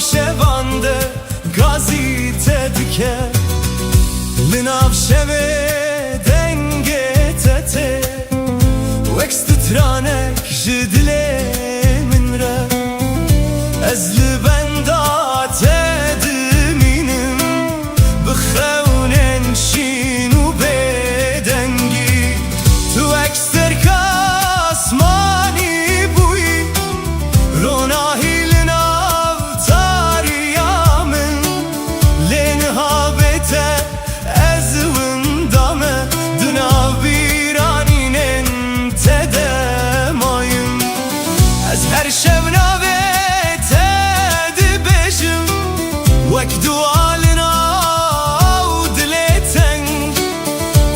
Navşevan'da gazete dike Li navşeve denge tete Wekst tranek ji dilê min re Ez li benda te dimînim Bi xewnên şîn û bêdengî Tu wekst serka asmanî bûyî Ronahî li nav tariya min Lê niha bête ez winda me Di nav bîranînên te de mayim Ez her şev navê te dibêjim Wek dua li nav dilê teng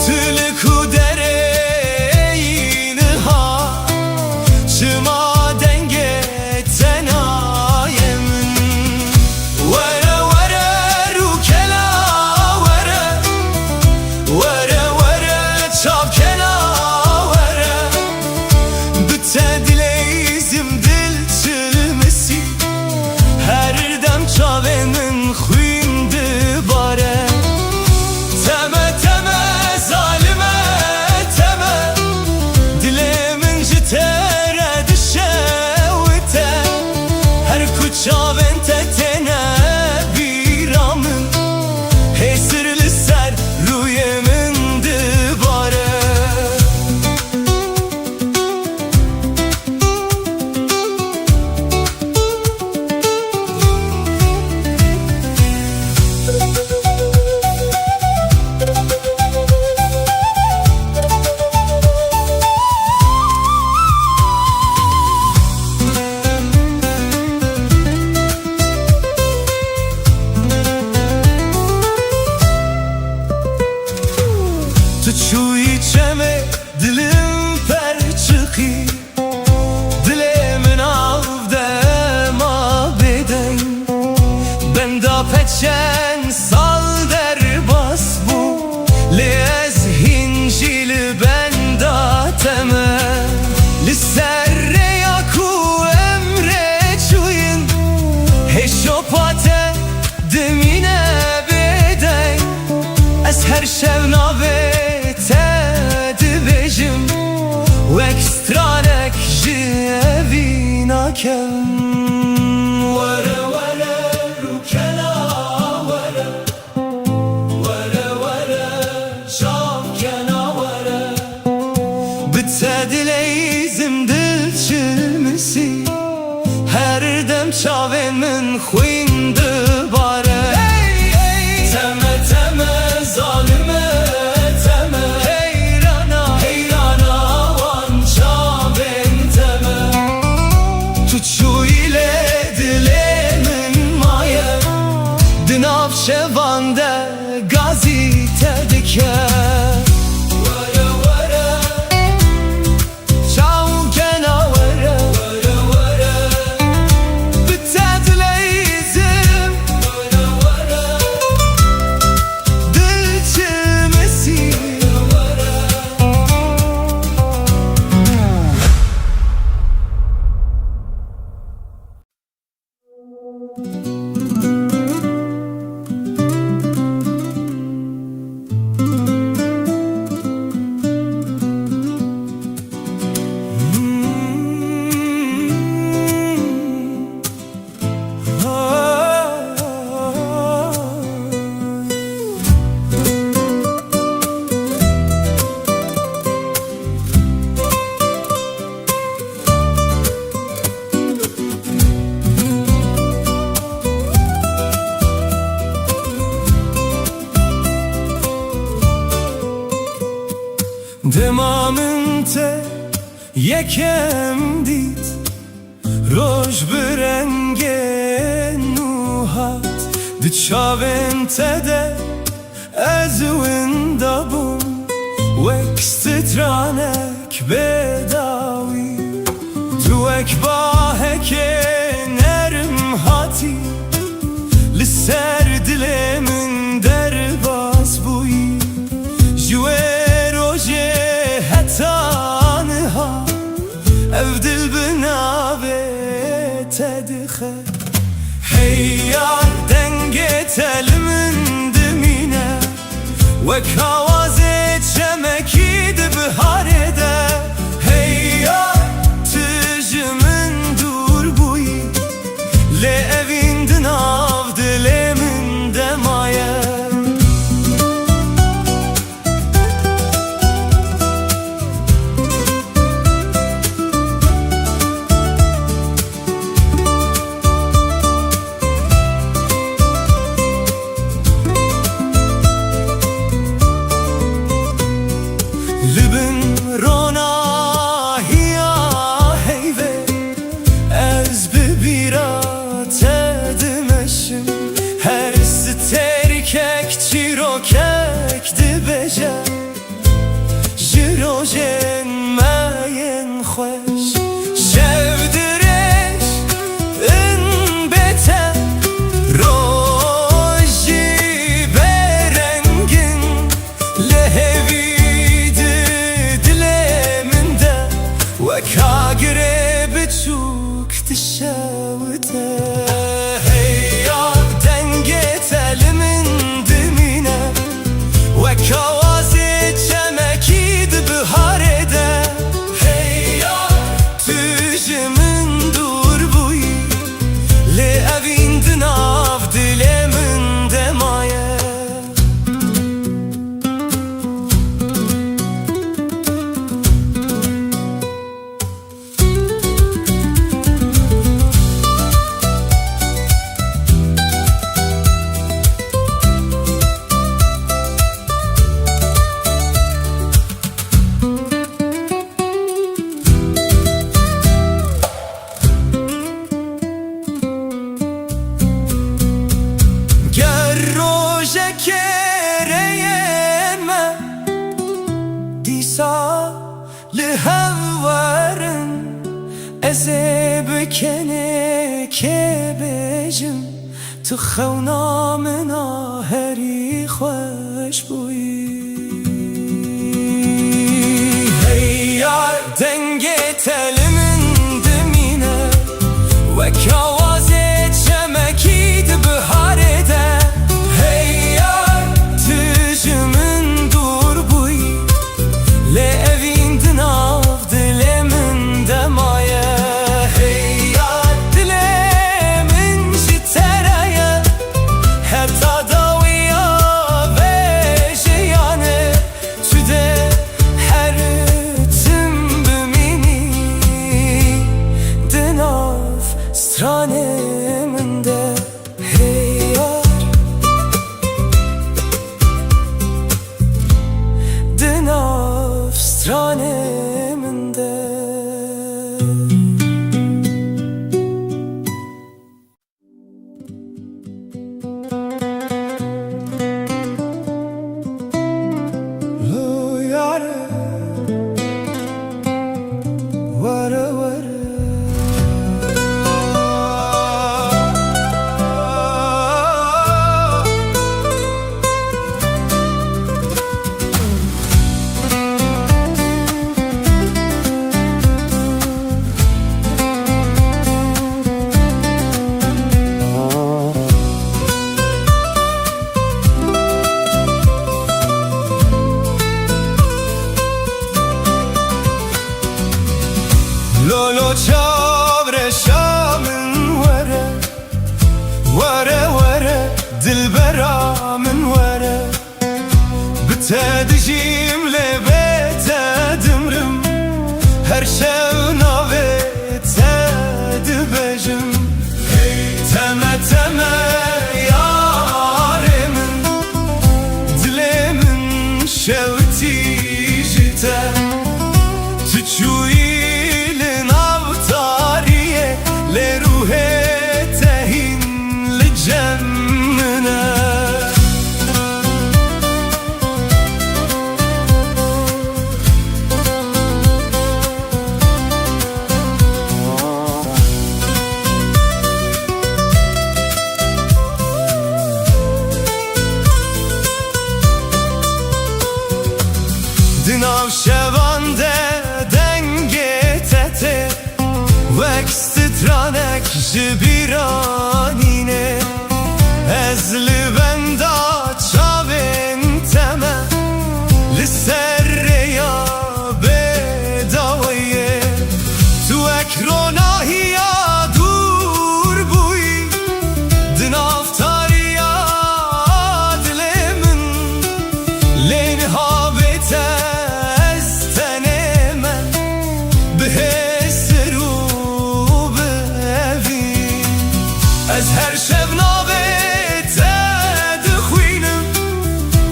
Tu li ku dereyî niha Çima dengê te nayê min Were were rûkela were Were were çavkela were Bi te dileyzim dil çilmisî Her dem çavên min xwîn dibare Teme teme zalime teme Dilê min ji te re dişewite Her ku çavên te têne bîra min Hêsir li ser rûyê min dibare Tu çûyî çemê dilim per çıxî Dilê min av de ma bêdeng Benda peçen sal derbas bû Lê ez hîn jî li benda teme Li ser rêya ku emrê çûyîn Hêşopa te dimîne bêdeng Ez her şev navê te dibêjim Wek stranek ji evî nakem Were were rûkela were Were were çavkela were Bi te dileyzim dil çilmisî Her dem çavên min xwîn dibare Teme teme zalime teme Heyrana heyrana wan çavên teme Tu çûyî lê dilê min maye Di navşevan'da gazete dike Were were çavkela were Were were Bi te dileyzim Were were dil çilmisî Dema min te yekem dît Roj bi rengê nû hat Di çavên te de ez winda bûm Wek stranek bêdawî Tu wek bahekê nerm hatî Li ser dilê min derbas bûyî Ji wê rojê heta niha Ev dil bi navê te dixe Hey وک آوازه چمکی ده بهارده هی یا تجمن دور بوی لی اوین دناو دلمن دمایه کک دبجه جروجن ماین خوش شودرش ان بته روجی برنگن لهوید دلمنده وکاگره بچوک تشوته هیا دنگه تلمن وکوازی چمکی ده بهارده هی یا تجمن دور بوی لی اوین دناو دلمن دمایه لهوارن ازي بكني كبجم تخونا منا هري خوش بوي هيا دنگي تلمن دمينه وكوازي چمكي دبهاره ده هيا تجمن دور بوي لأوين دناف دلمن دمايه هيا دلمن جترايه حتى داوية بجيانه تده حرتم بميني دناف سترانه من ده هيا دناف سترانه من ده لو یاره وره وره لولو چاور شامن وره وره وره دلبرا من وره بتدجيم لبيت دمرم هر شو ناوي تدبجم تمه تمه يارمن دلمن شوتي جته تشوي لروح تهين لجنة دناو شوانده دنگه تته وکسترانک جبیرانینه از لبندا چاوین تمه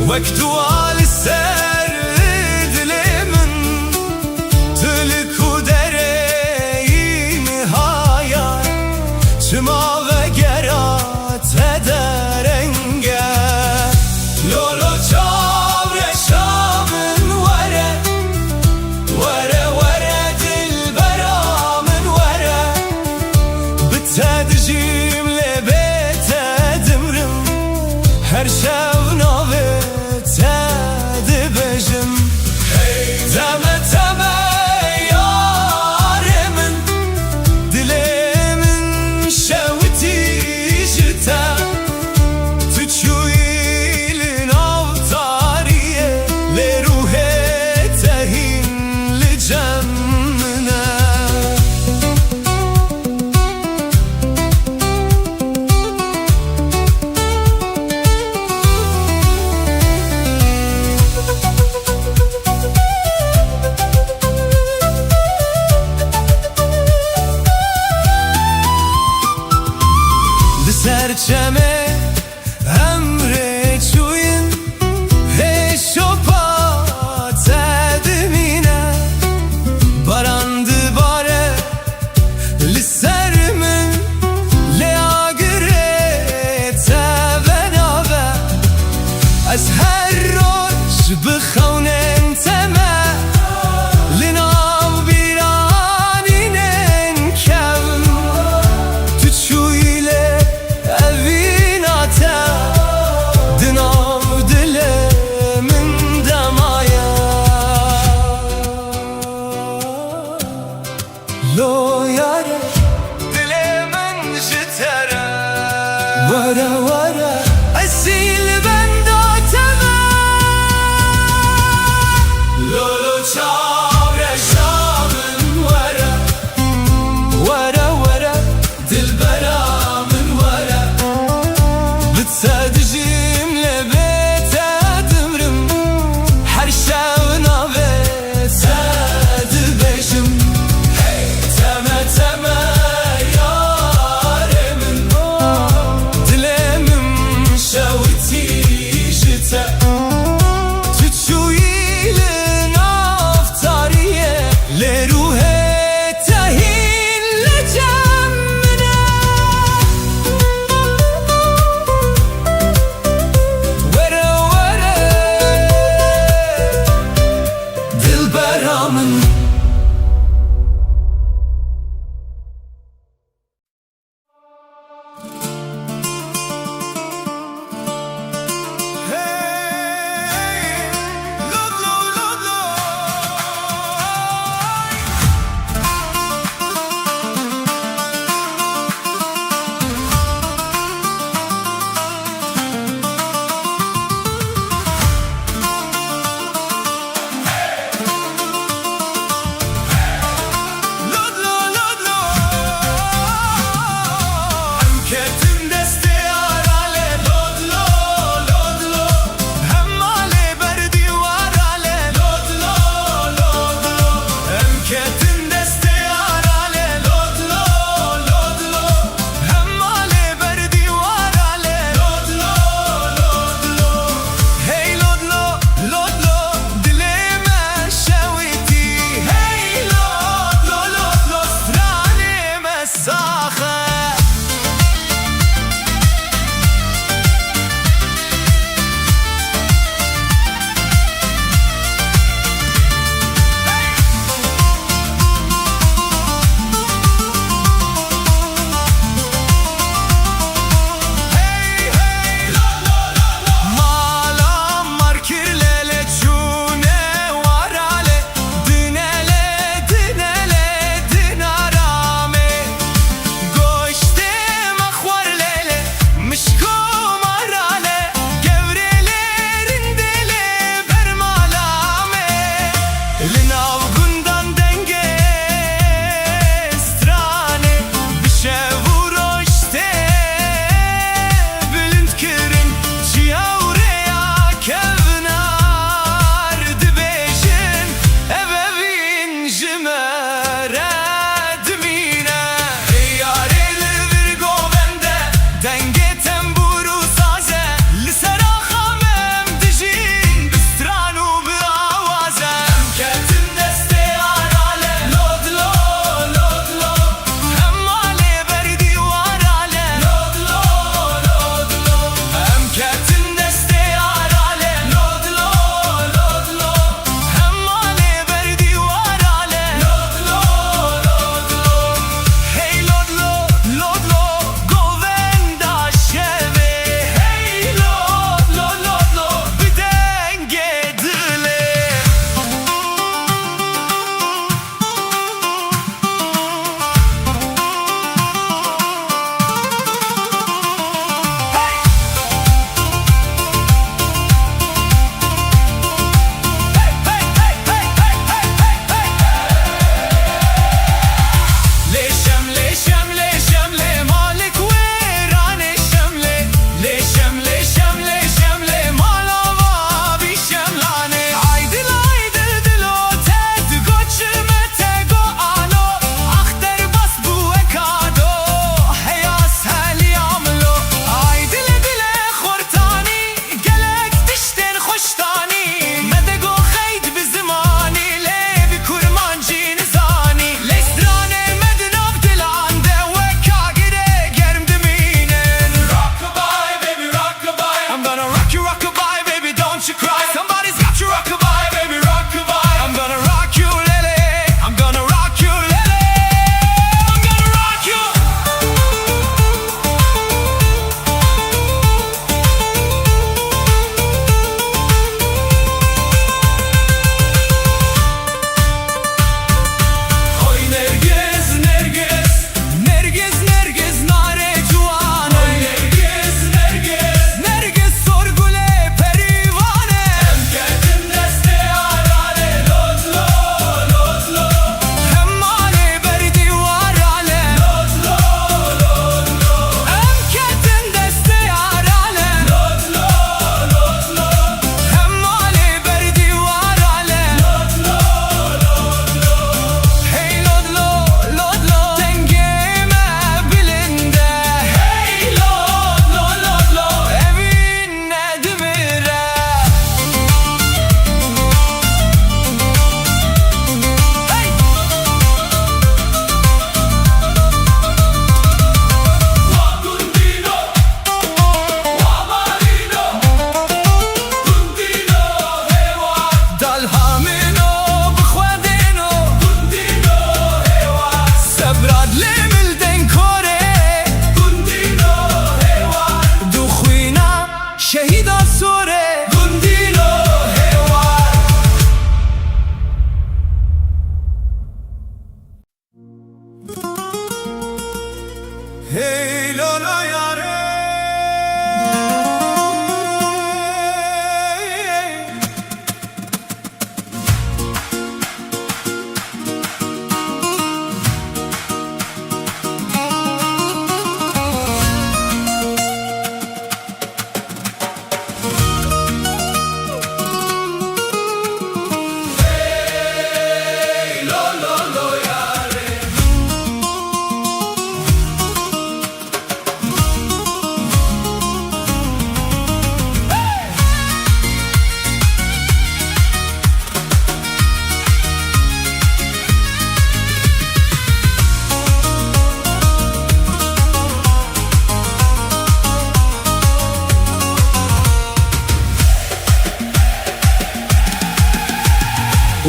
وقت وال سر دلمن تلك و دري نهاية شما وگرات درنگه لولو چاور شامن وره وره وره دل برامن وره بتدجیم لبت دمرم هر شب نوبت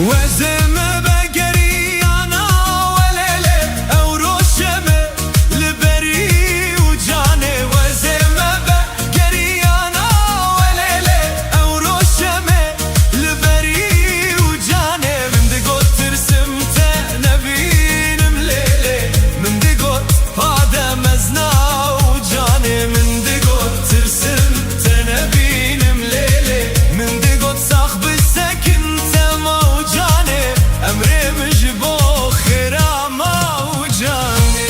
وزمه بگریانا ولله او روشمه لبری و جانه وزمه بگریانا ولله او روشمه لبری و جانه من دقوت ترسم تنبینم لیله من دقوت آدم ازنا و جانه من دقوت ترسم تنبینم لیله من دقوت صاحب السكن تما و جانه امري مجبو خرامه و جانه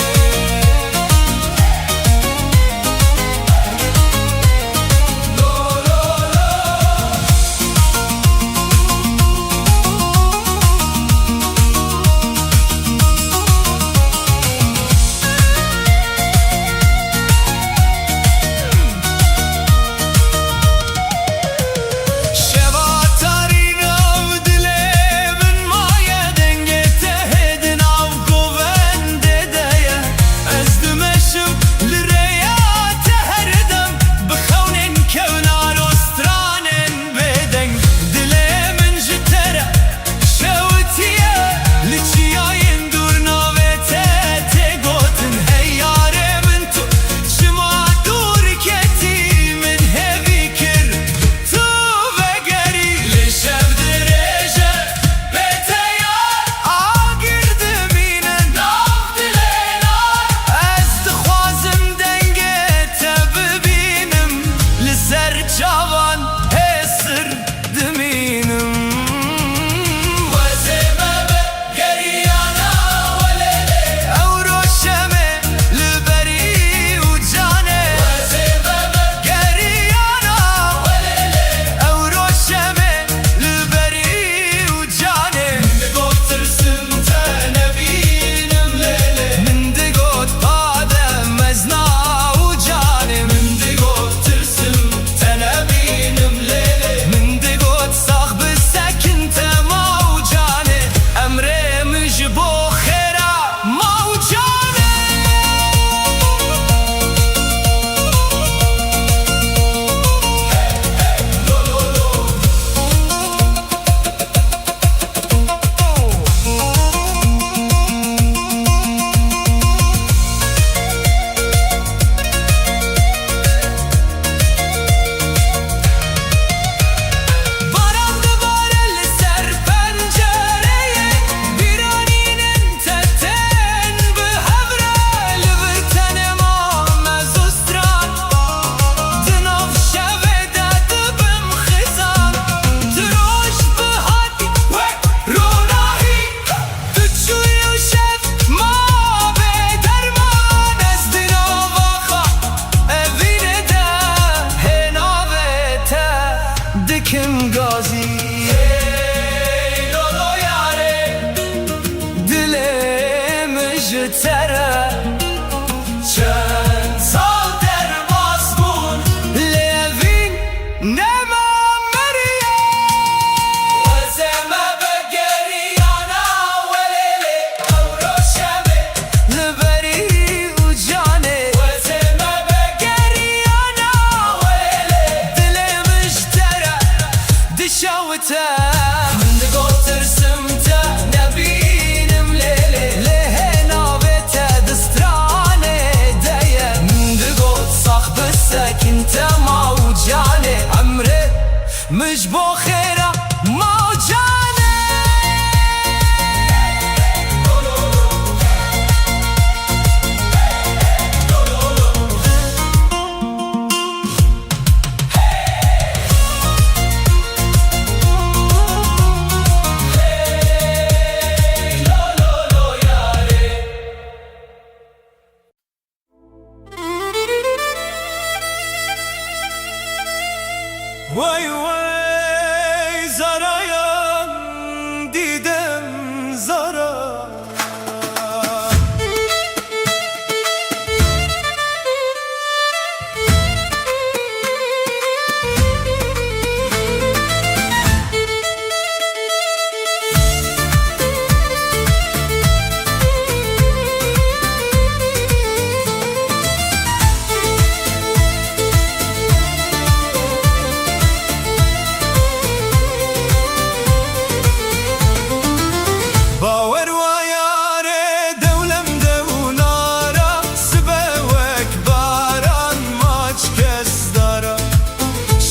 Kim gazi ey lolo yare dilim jtere çen sal der mazmun levin nema meriye vazeme begeriyana velele avroşeme leberi ucane vazeme begeriyana velele dilim jtere دشاوته من دقوت ترسمته نبينم ليلي لهنا بيته دستراني دايه من دقوت صاحب السكن تما وجاني عمري مش بو خيره ما وجاني Vay vay zarayan didem zara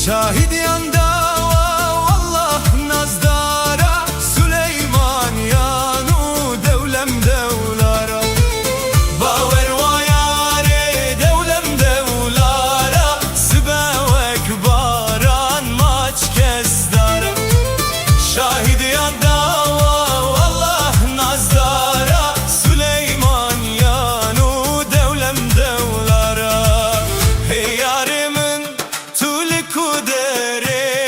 Şahid yanda vallah nazdara, Süleyman yanu devlem devlara. Baver vayare devlem devlara, Sibevek baran maç kesdara. Şahid yanda vallah nazdara, Süleyman yanu devlem devlara. Hey yarimin tuli kudere,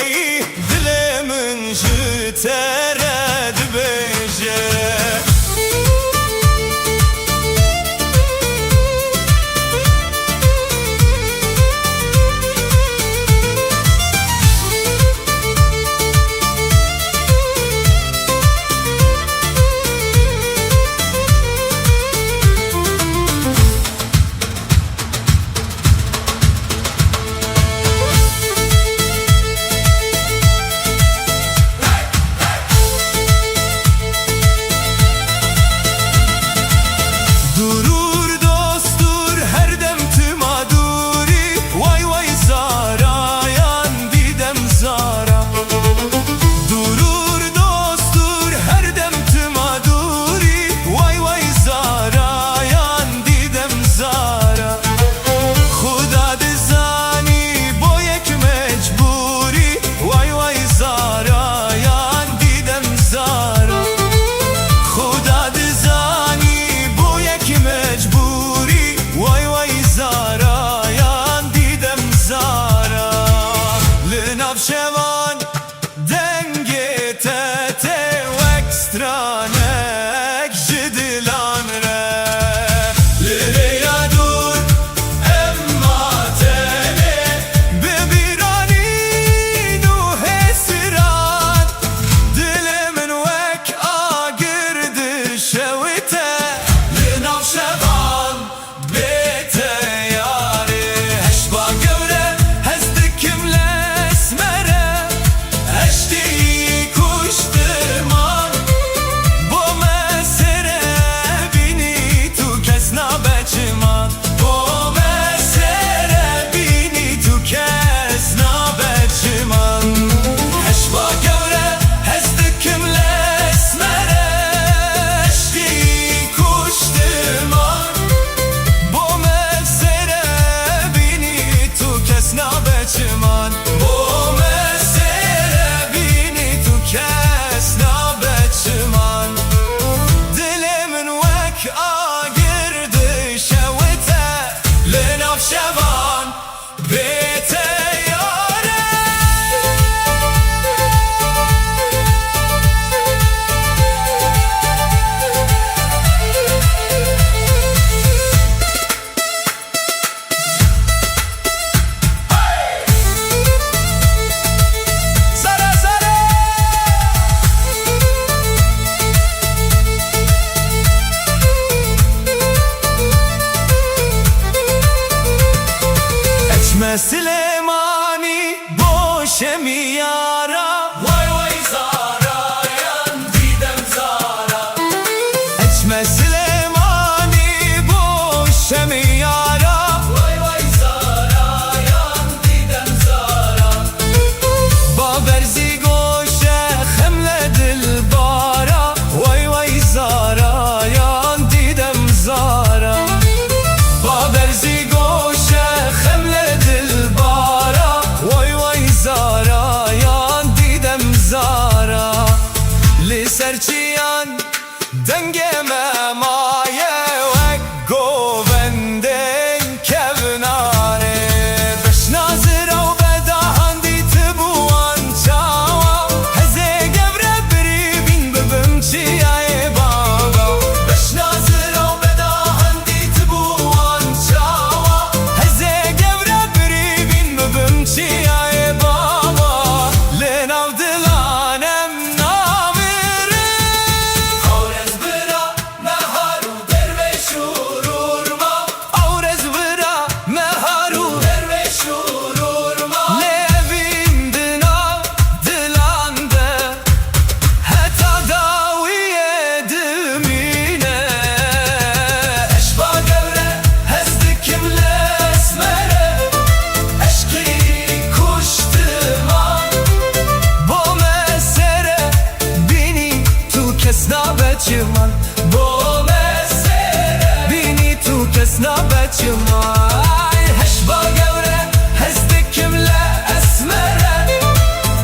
بچمان با مسره بینی تو کس نبچمان هش با گوره هست کمله اسمره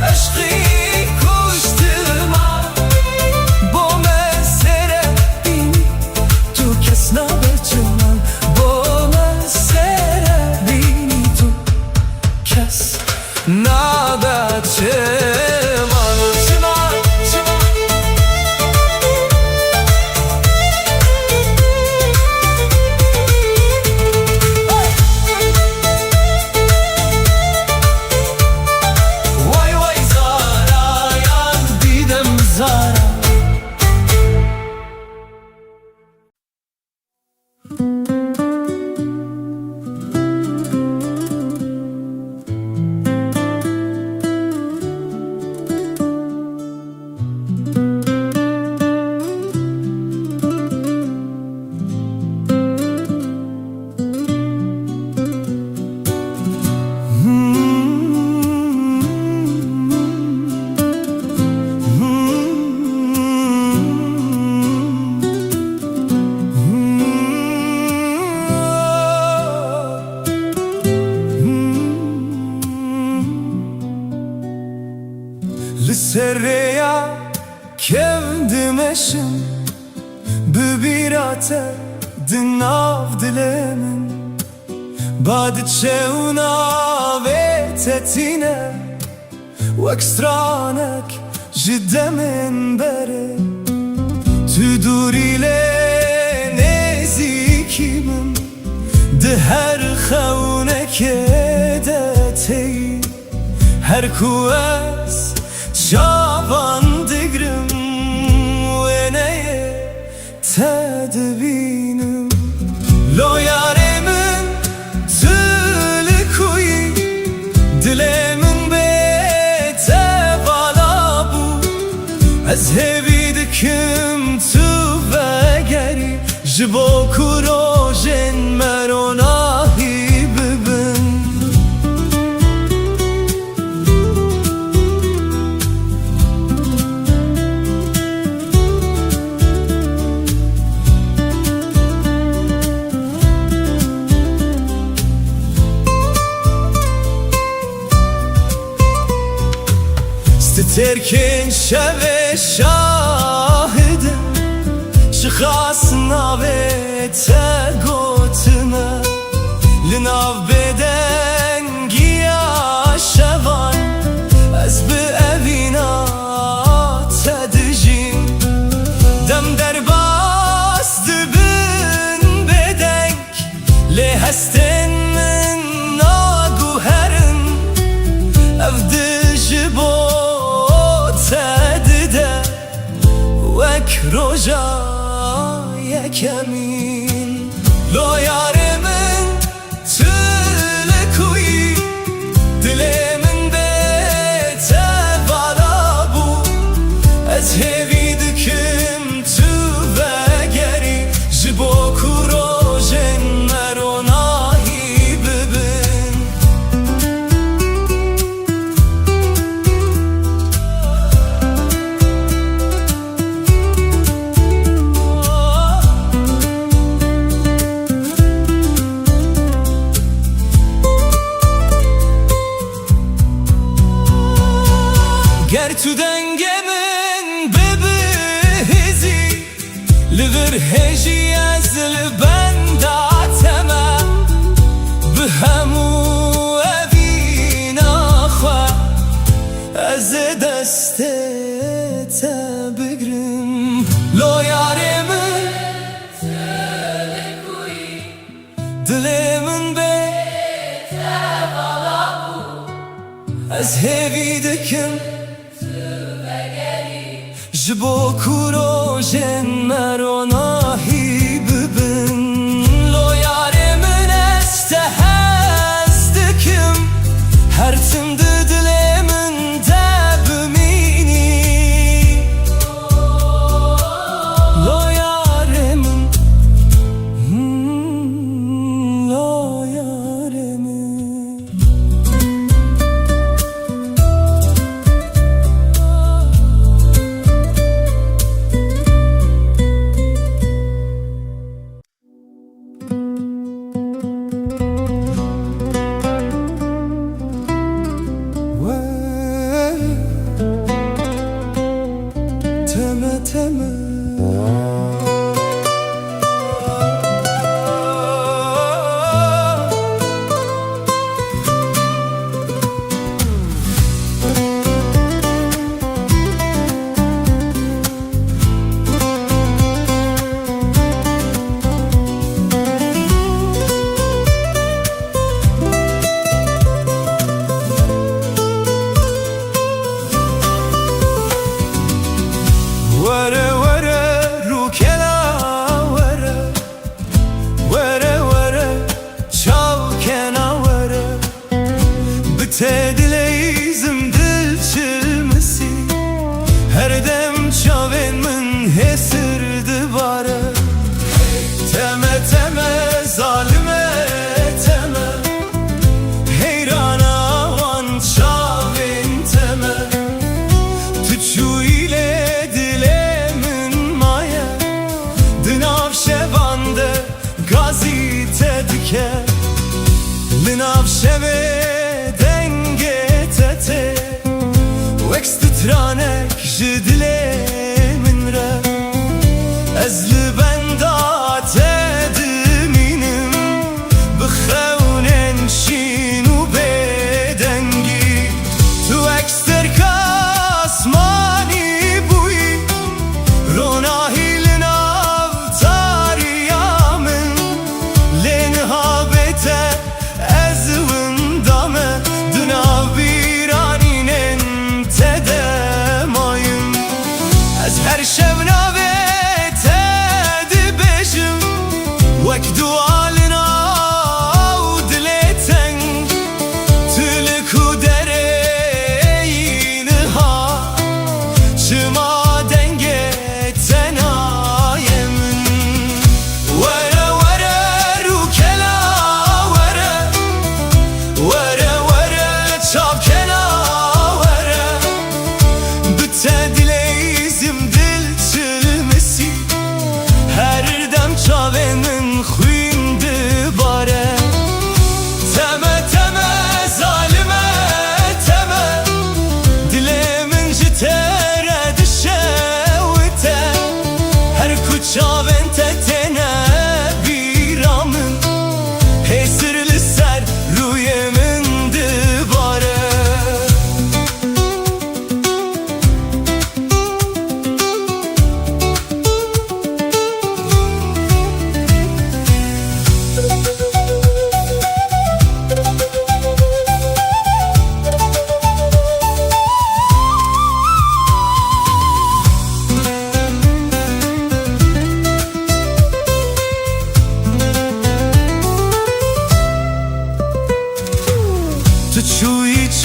عشقی کشت ما با مسره بینی تو کس نبچمان با مسره بینی تو کس نبچمان لسریا کندمشم ببیراته دناف دلمن بعد چونا ویتتینه واکسترانک جده من بره تو دوری لنزیکی من ده هر خونه که دتی هر کوس شابان دگرم و نeye تدبینم لو یارمن تلکوی دلمن بیته بالا بو از هوی دکم تو بگری جبو کروژن مروناهی ببن ترکن شب شاهدم شخص ناوه تگوتمه لناو بدن گیا شوان از به اوینا تدجین دم در باست بن بدنگ لهستن من ناگوهرن افدج با وک روژا یکمین لو یارمن تلکوی دلمن بیته بالا بو از هوی دکم تو بگری جبو کروژن مروناهی ببن گر تو دنگمن ببهزی لور هجی از لبنداتما به همو اوینا خواه از دست بگرم لو یارمن تلکوی دلمن بیته بالا بو از هوی دکم جبو کروژن مروناهی ببن لو یارمن استهزدکم هر تم دلمن دبمینی لو یارمن لو یارمن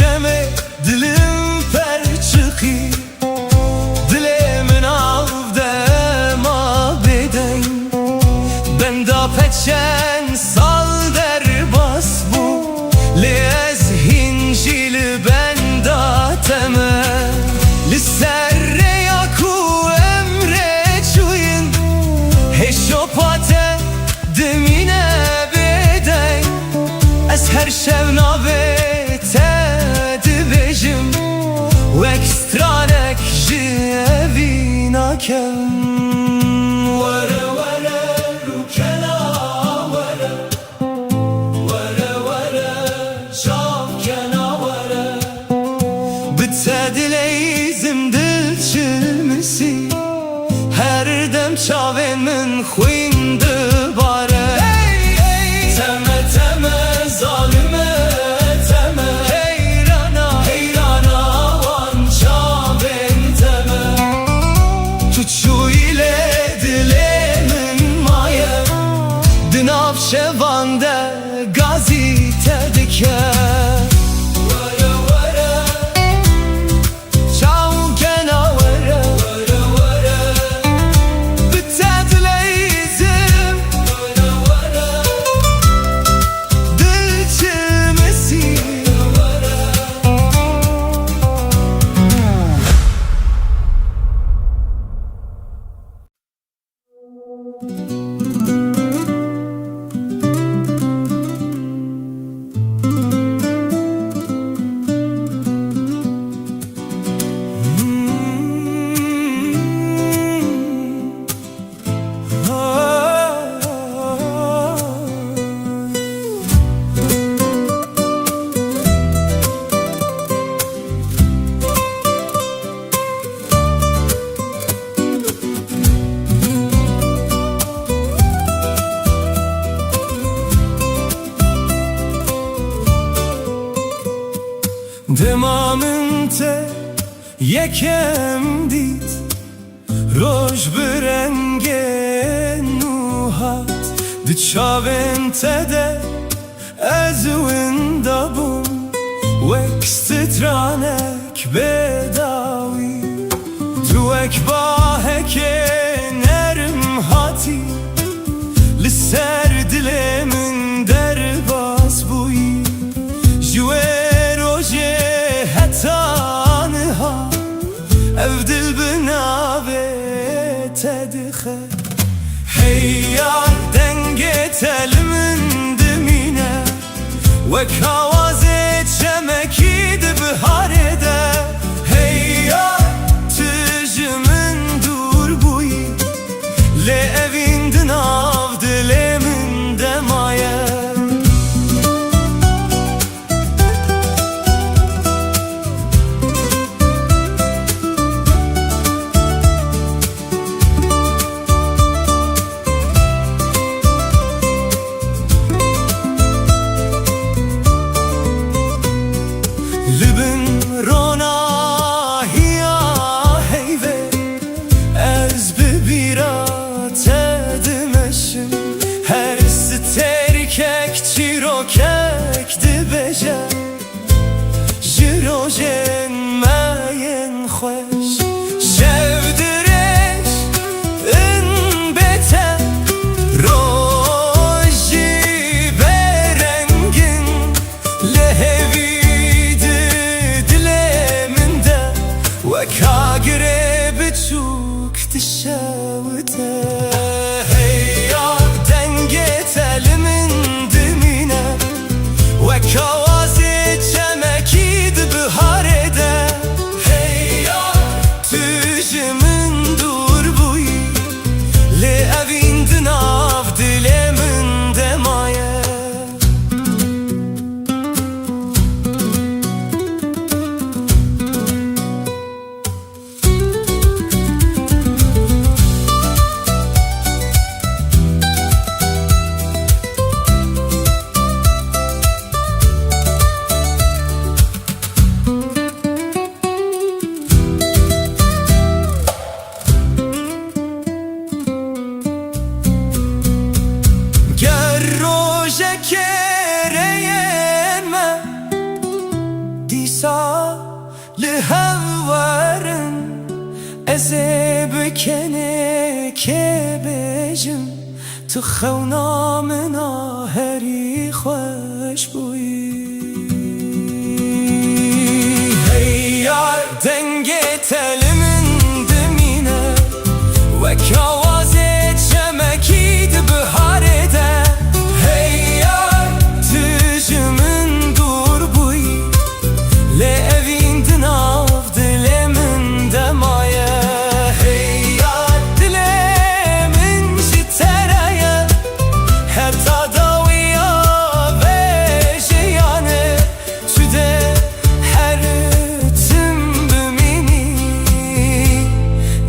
şeme dilim per çıkı dilimin avde ma beden ben da peçen sal der bas bu lez hincil ben da teme lisserre yaku emre çuyun heşopate demine beden ez her şevnabe tedbejim ve ekstranek jevina kem vere vere rukela vere vere vere şavkena vere bitedileyzim dil çilmisi her dem çaven min xuyndi bare teme teme zalime teme heyrana heyrana van çaven teme tuçu ile dilemin maye dinav şevande gazite diker Demamın te yekem dit Roj berenge nuhat Di çaven te de ez winda bum Wek stitranek bedavi Tu ek baheke nerim hati Lisser dilemin derbas buyi Jwe tanha ev dil binave tedxe hey yar denge telimin dimine ve kavaze çemeki de biharede hey yar tüjümün dur buyi le evindin av dilimin demaye Jirojen mayen خوش شودرش in beter roji berengin lehevidi dileminde ve kagire biçuk dişavde hey yar denge telimin dimine ve kavazi çemekid biharet sa lihevverin eze bükene kebejim tu xewna mina heri xoş buyi hey yar denge telimin dimine ve kavaze çemekid biharede hey yar tücümün dur buyi le evin dinav dilemin demaye hey yar dilemin jitereye her tadaviya ve jeyane tüde her tüm bümini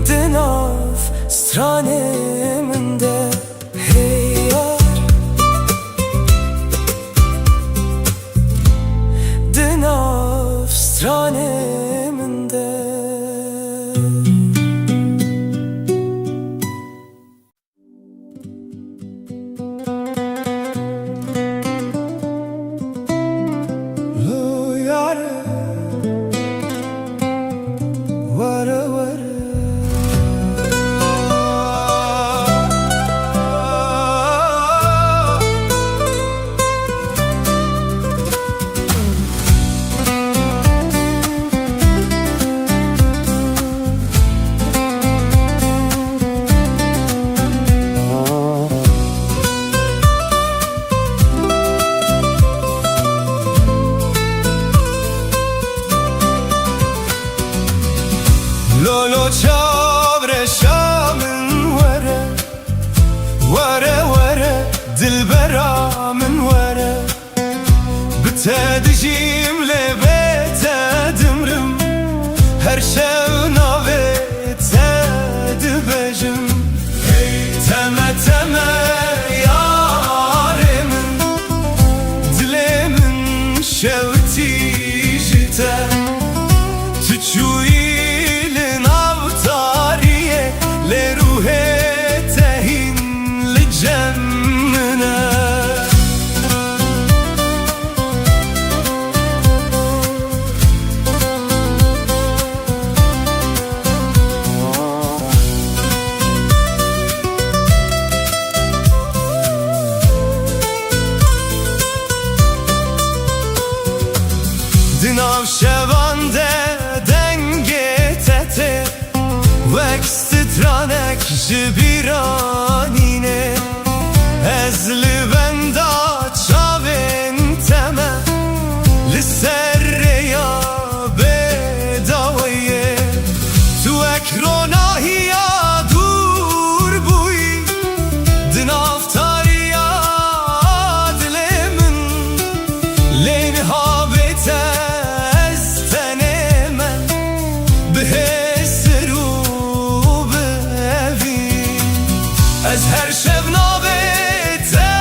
dinav straneminde hey yar dinav straneminde. Lo yare vara vara Lolo çavre şamın vere Vere vere dilbera min vere Bitedicim lebete dimrim Her şevna ve tedibecim Teme teme yaremin Dilemin şevti jite Tüçuyi le ruhe tehin li cemmine Dinav şevande denge tete Veks titranek jibiranine Ezli benda çavin teme Li serreya bedavaye Tu ekronahiya dur buyi Dinav tariya dilemin Leyni habete ez tenemen Biheseru Ez her şev nabete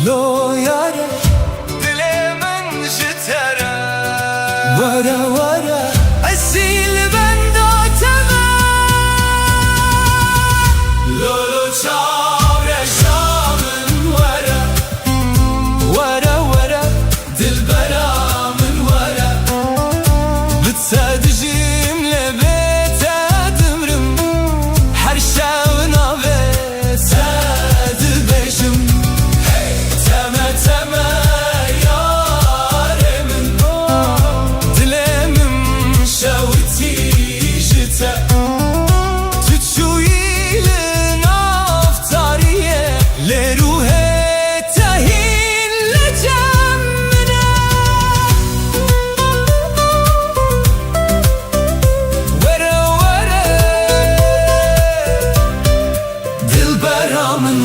لو یاره دل من جتره وره وره اصیل بنداتمه لولو چاره شامن وره وره وره دل برامن وره بتصدجیم لبیت دمرم هر شب نابه صد بشم تمه تمه یارمن دلمم شوتی جته تچوی لنافتاریه لروح تهین لجمنه وره وره دل برامن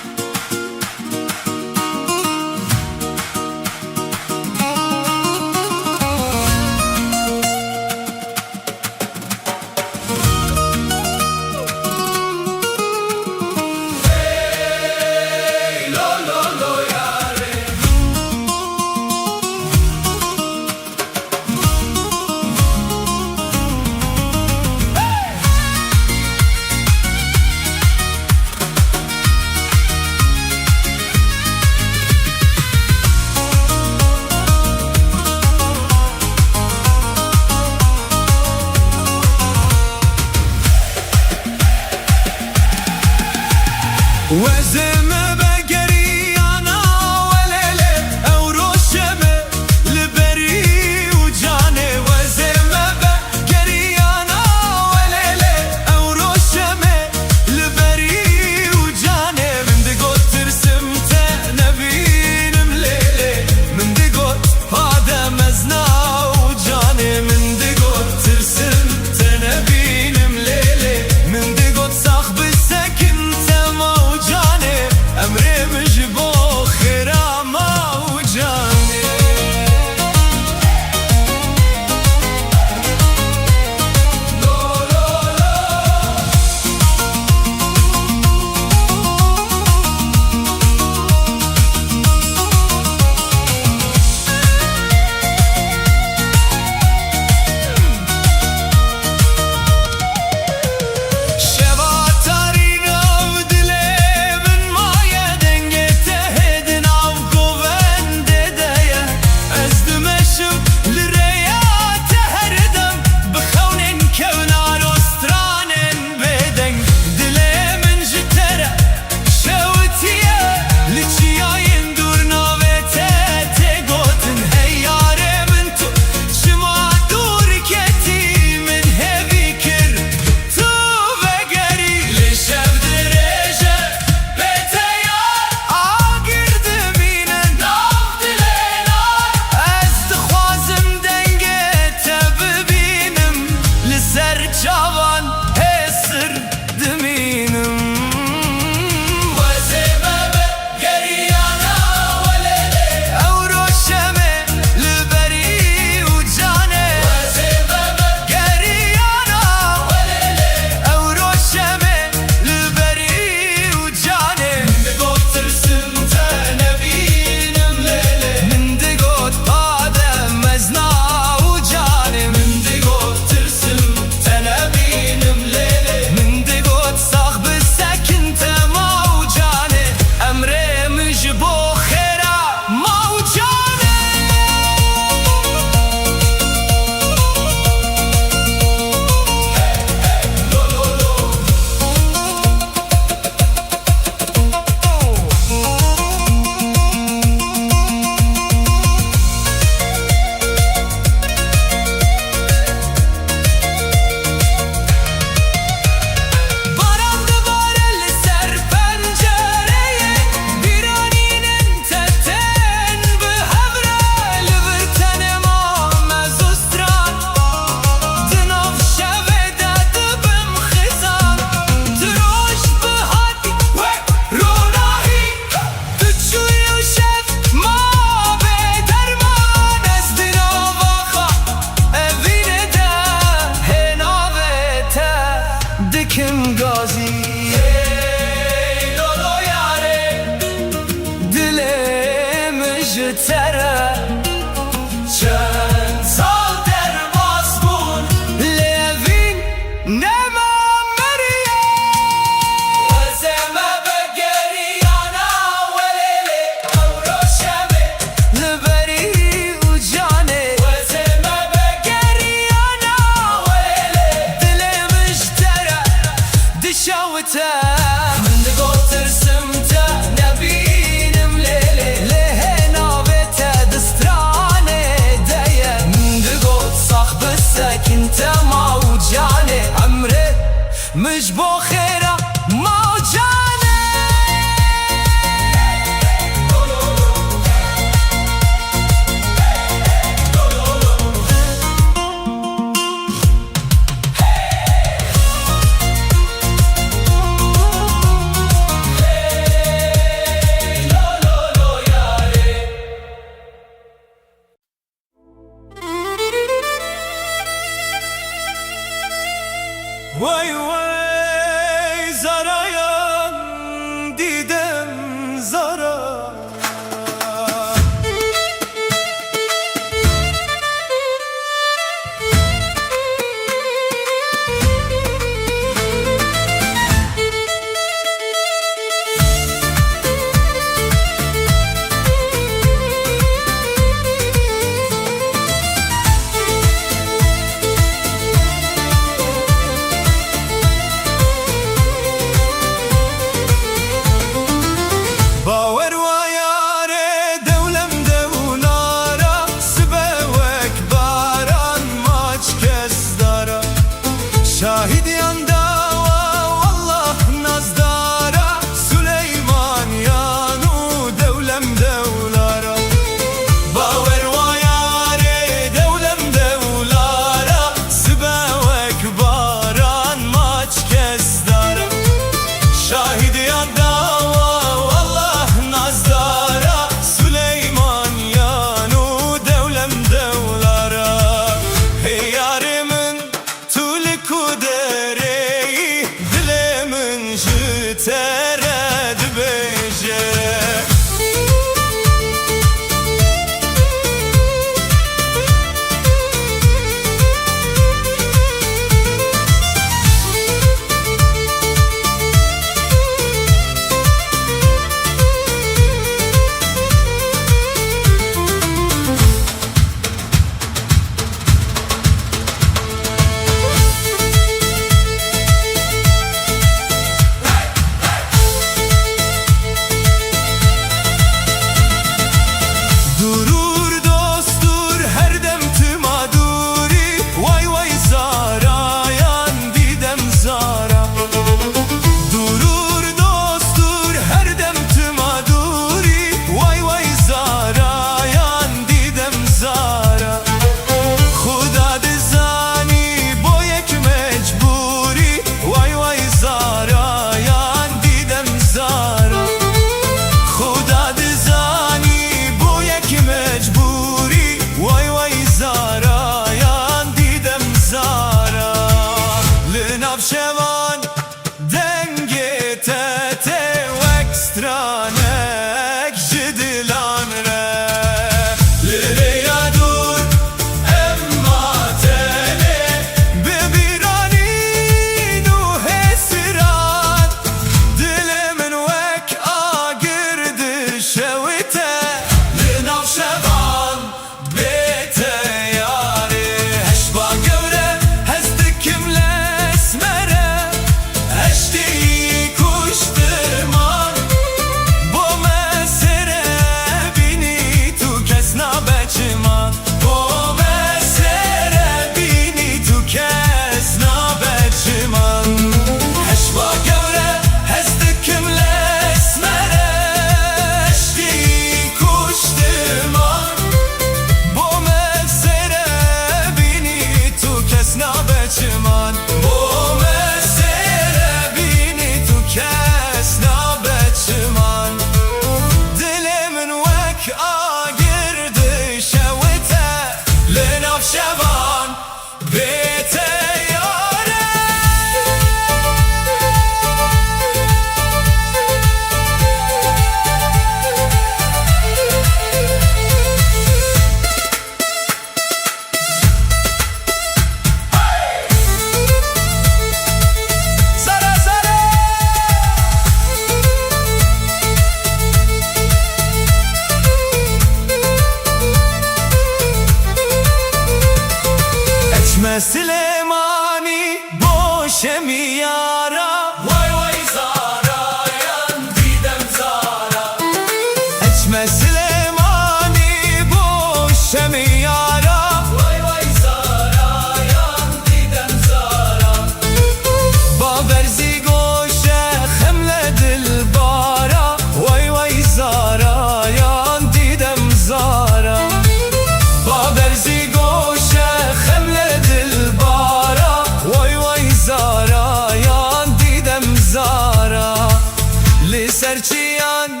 جیان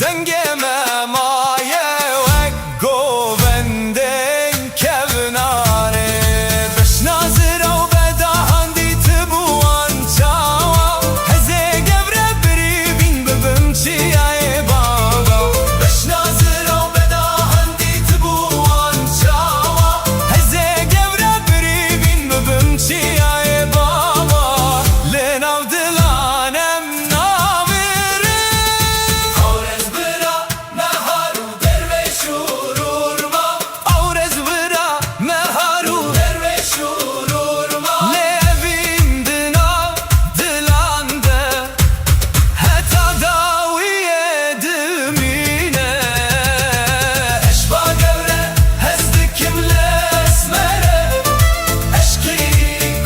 دنگم مایه و گووندن کوناره بشنازر و بداهندی تبوان چاوا هزه گبره بری بین ببم چیای بابا بشنازر و بداهندی تبوان چاوا هزه گبره بری بین ببم چیای بابا لناو دلانم ناوره آورز برا مهارو درویش ورورما آورز برا مهارو درویش ورورما لevin dinav dilande heta dawiye dimine eşba gevre hezdikim lesmere eşki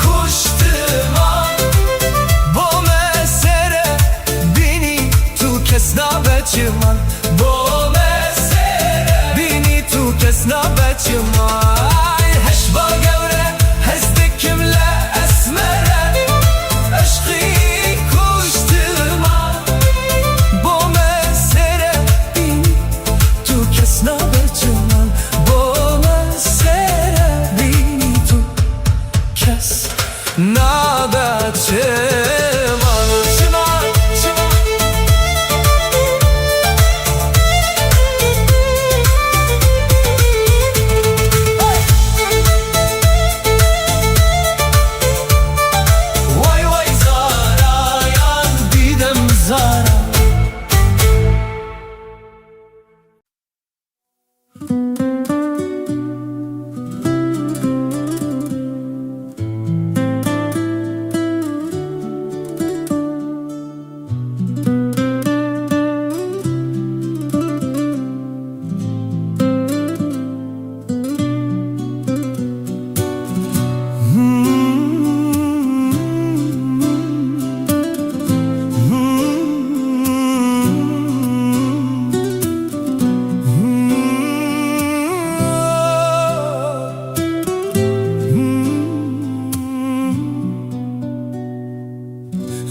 kuştıman bo mesere bini tu kesna beçiman bo mesere bini tu kesna beçiman eşba gevre hezdikim lesmere eşki kuştıman bo mesere bini tu kesna beçiman bo mesere bini tu kes nada çevan çınar vay vay zara yan didem zara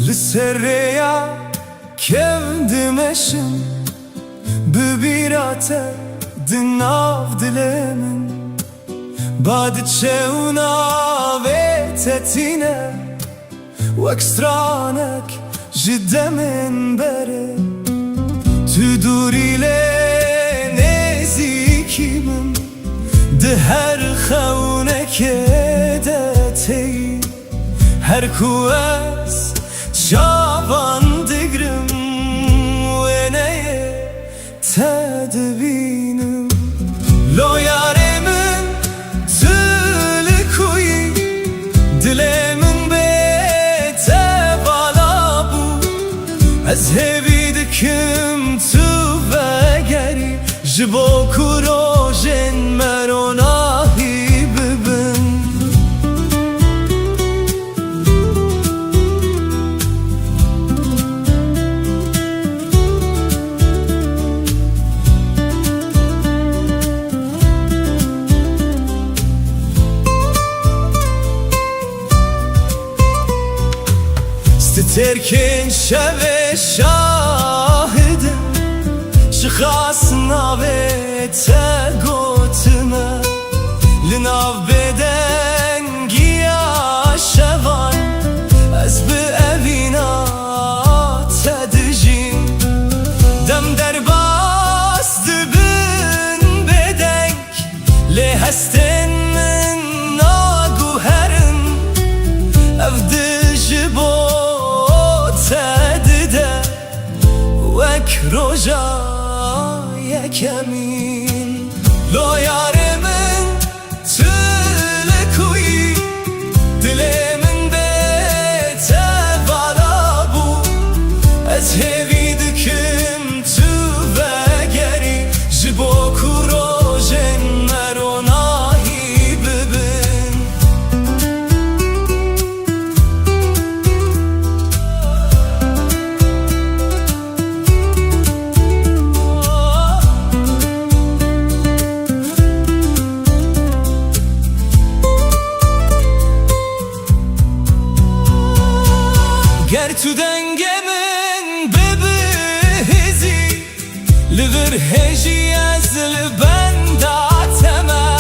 Lissereya kevdim eşim Bibirate dinav dilemin Badçevna ve tetine Vekstranek jiddemin beri Tüdur ile nezikimim De her xewneke detey Her kuves Şaban digrim ve neye tedbinim Lo yaremin tülü kuyi Dilemin bete bala bu Ez hevidikim tu ve geri Jibo kurojen meronahi bibin Terkin şeve şahidim Şıkhasna ve te gotime Linav beden giya şevan Ez bi evina te dijim Dem derbas dibin bedenk Le hesten min naguherin Ev dijibo تدده وک روژا یکمین لو یارمن تلکوی دلمن به تبالا بو از هوی دکم تو وگری جبو کروژن مرونایی ببین لبر هجی از لبندا تما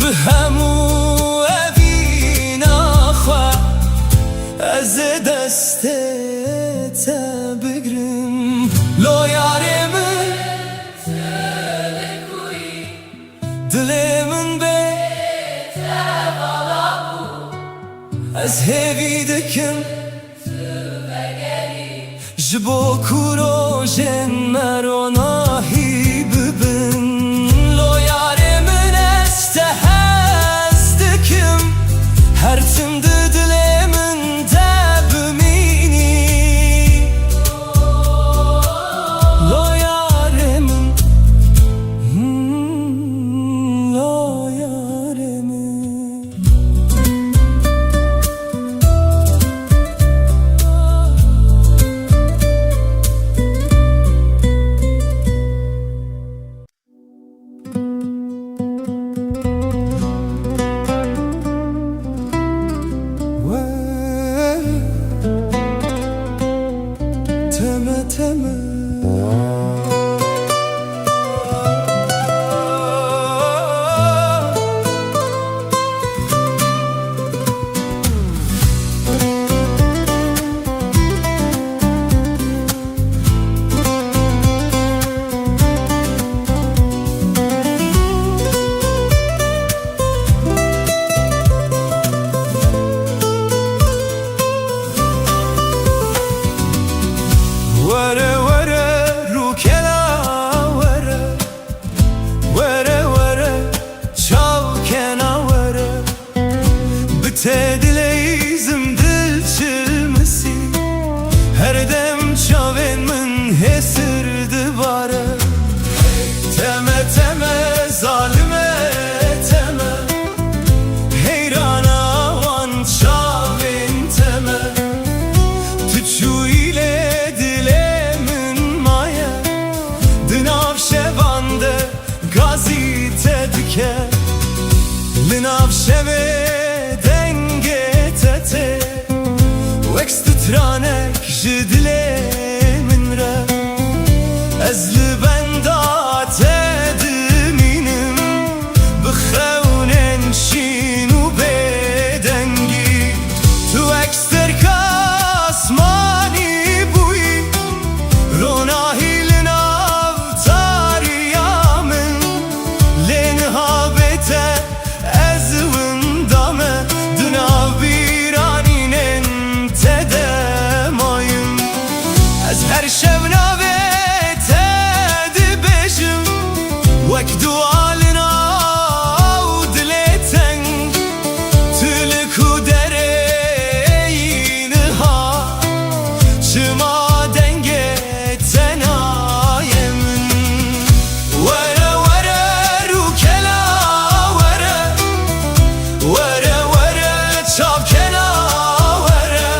به همو اوینا خوا از دست تا بگرم لو یارم دلمن به از هوی دکم جبو کورو جن مروناهی ببن لو یار من استهز دکم هر تم دل من دبمینی لو یار من لو یار من تدليزم دل چلمسی هر دم چاوین من هسر دباره تمه تمه ظالمه تمه حیران آوان چاوین تمه تو چویله دل من مایه دناف شوانده گازی تدکه لناف شوه وكسترانك جدلي من را أزل بندات دمينم بخونن شينو بدنجي تو أكستر كاسماني بوي روناهي لناف تاريا من لنها بيته أزون دامه دناف هر شب نویت دبجم وک دوالنا و دلتن تلکو درینها شما دنگت نایم وره وره رو کلا وره وره وره چاپ کلا وره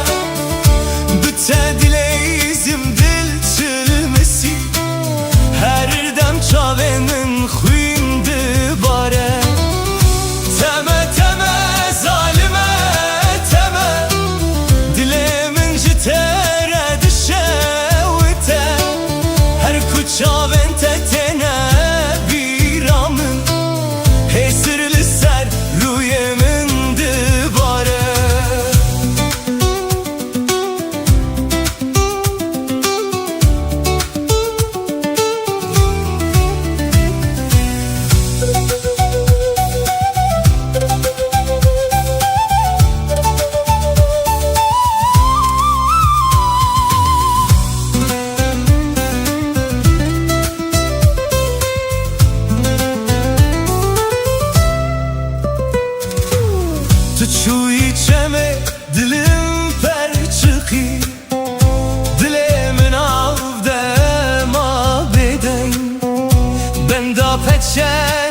بتدلیزم چاوینن خوین دباره تمه تمه ظالمه تمه دل من جتره دشوته هر کو چاوین تتنه بیرامن هسر لسر روی من دباره تو چوی چمه دلم پر چخی دل من آفده ما بدن بندا پچه